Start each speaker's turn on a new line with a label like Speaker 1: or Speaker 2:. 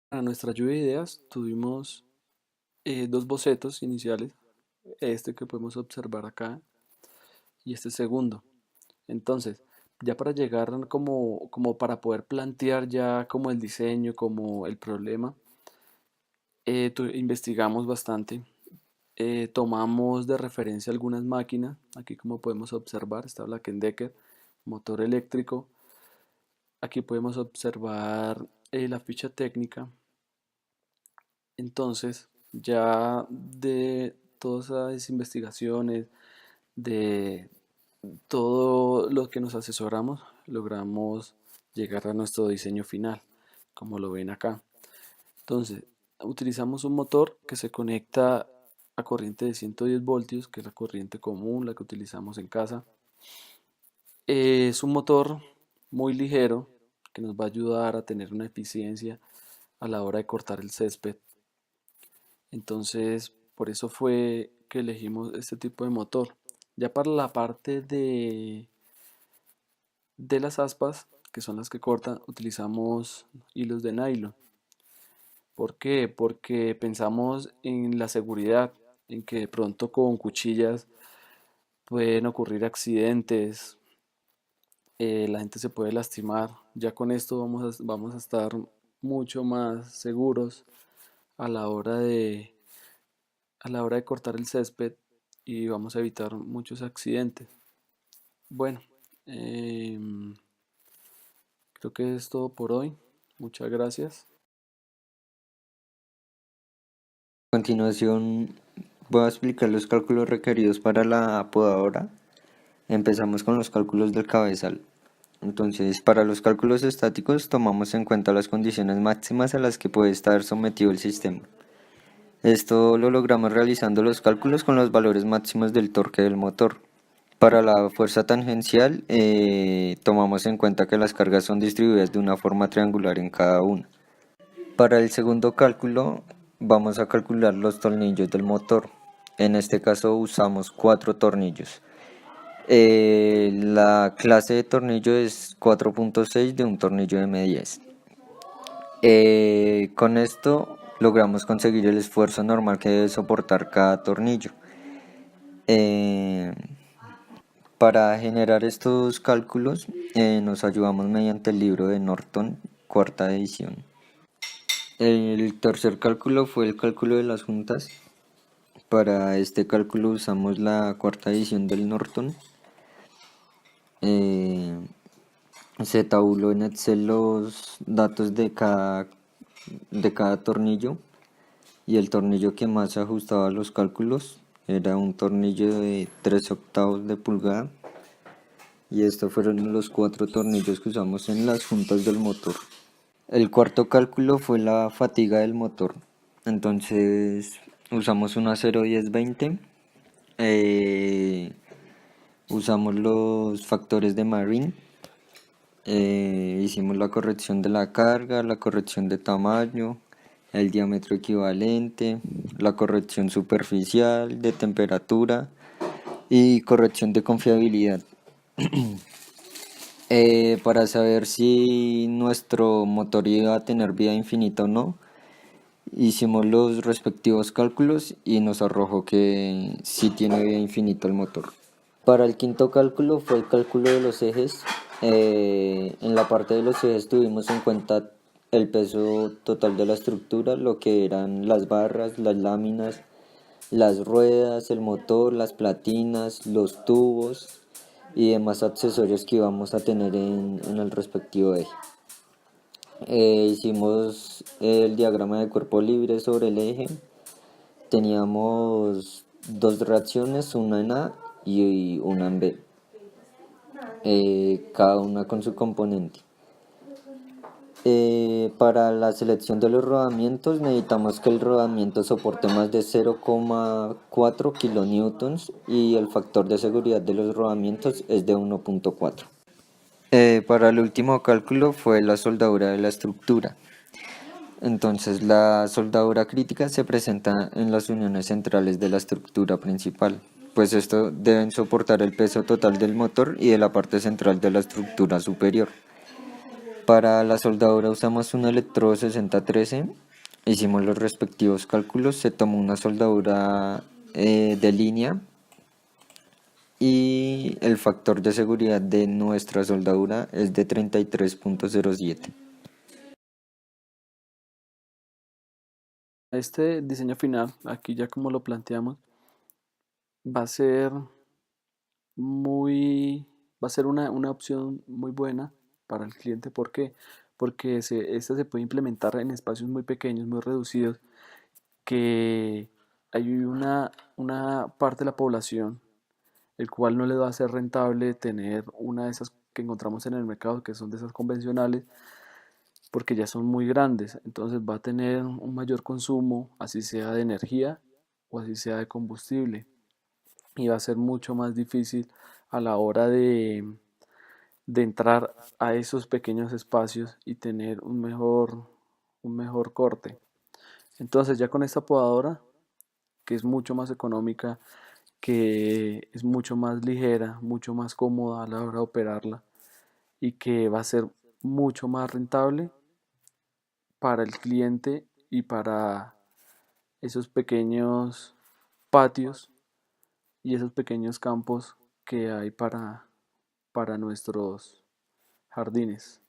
Speaker 1: Para nuestra lluvia de ideas tuvimos dos bocetos iniciales, este que podemos observar acá y este segundo. Entonces, ya para llegar como para poder plantear ya como el diseño, como el problema, investigamos bastante. Tomamos de referencia algunas máquinas, aquí como podemos observar está Black Decker, motor eléctrico. Aquí podemos observar la ficha técnica. Entonces, ya de todas esas investigaciones, de todo lo que nos asesoramos, logramos llegar a nuestro diseño final, como lo ven acá. Entonces, utilizamos un motor que se conecta a corriente de 110 voltios, que es la corriente común, la que utilizamos en casa. Es un motor muy ligero que nos va a ayudar a tener una eficiencia a la hora de cortar el césped. Entonces, por eso fue que elegimos este tipo de motor. Ya para la parte de las aspas, que son las que cortan, utilizamos hilos de nylon. ¿Por qué? Porque pensamos en la seguridad, en que de pronto con cuchillas pueden ocurrir accidentes, la gente se puede lastimar. Ya con esto vamos a estar mucho más seguros a la hora de cortar el césped y vamos a evitar muchos accidentes. Bueno, em, creo que es todo por hoy. Muchas gracias.
Speaker 2: A continuación voy a explicar los cálculos requeridos para la podadora. Empezamos con los cálculos del cabezal. Entonces, para los cálculos estáticos tomamos en cuenta las condiciones máximas a las que puede estar sometido el sistema. Esto lo logramos realizando los cálculos con los valores máximos del torque del motor. Para la fuerza tangencial, tomamos en cuenta que las cargas son distribuidas de una forma triangular en cada una. Para el segundo cálculo, vamos a calcular los tornillos del motor. En este caso usamos 4 tornillos. La clase de tornillo es 4.6 de un tornillo M10. Con esto logramos conseguir el esfuerzo normal que debe soportar cada tornillo. Eh, para generar estos cálculos nos ayudamos mediante el libro de Norton, cuarta edición. El tercer cálculo fue el cálculo de las juntas. Para este cálculo usamos la cuarta edición del Norton. Se tabuló en Excel los datos de cada tornillo y el tornillo que más se ajustaba a los cálculos era un tornillo de 3/8 de pulgada, y estos fueron los 4 tornillos que usamos en las juntas del motor. El cuarto cálculo fue la fatiga del motor. Entonces usamos una 0.10-20. Usamos los factores de Marine. Hicimos la corrección de la carga, la corrección de tamaño, el diámetro equivalente, la corrección superficial, de temperatura y corrección de confiabilidad. Para saber si nuestro motor iba a tener vida infinita o no, hicimos los respectivos cálculos y nos arrojó que sí tiene vida infinita el motor. Para el quinto cálculo fue el cálculo de los ejes. En la parte de los ejes tuvimos en cuenta el peso total de la estructura, lo que eran las barras, las láminas, las ruedas, el motor, las platinas, los tubos y demás accesorios que íbamos a tener en el respectivo eje. Hicimos el diagrama de cuerpo libre sobre el eje. Teníamos dos reacciones, una en A y una en B, cada una con su componente. Para la selección de los rodamientos necesitamos que el rodamiento soporte más de 0,4 kilonewtons y el factor de seguridad de los rodamientos es de 1.4. Para el último cálculo fue la soldadura de la estructura. Entonces la soldadura crítica se presenta en las uniones centrales de la estructura principal, pues esto deben soportar el peso total del motor y de la parte central de la estructura superior. Para la soldadura usamos un electrodo 6013. Hicimos los respectivos cálculos. Se tomó una soldadura de línea y el factor de seguridad de nuestra soldadura es de 33.07.
Speaker 1: Este diseño final, aquí ya como lo planteamos, va a ser muy, va a ser una opción muy buena para el cliente. ¿Por qué? Porque esta se puede implementar en espacios muy pequeños, muy reducidos, que hay una parte de la población el cual no le va a ser rentable tener una de esas que encontramos en el mercado, que son de esas convencionales, porque ya son muy grandes. Entonces va a tener un mayor consumo, así sea de energía o así sea de combustible, y va a ser mucho más difícil a la hora de entrar a esos pequeños espacios y tener un mejor corte. Entonces ya con esta podadora, que es mucho más económica, que es mucho más ligera, mucho más cómoda a la hora de operarla y que va a ser mucho más rentable para el cliente y para esos pequeños patios y esos pequeños campos que hay para nuestros jardines.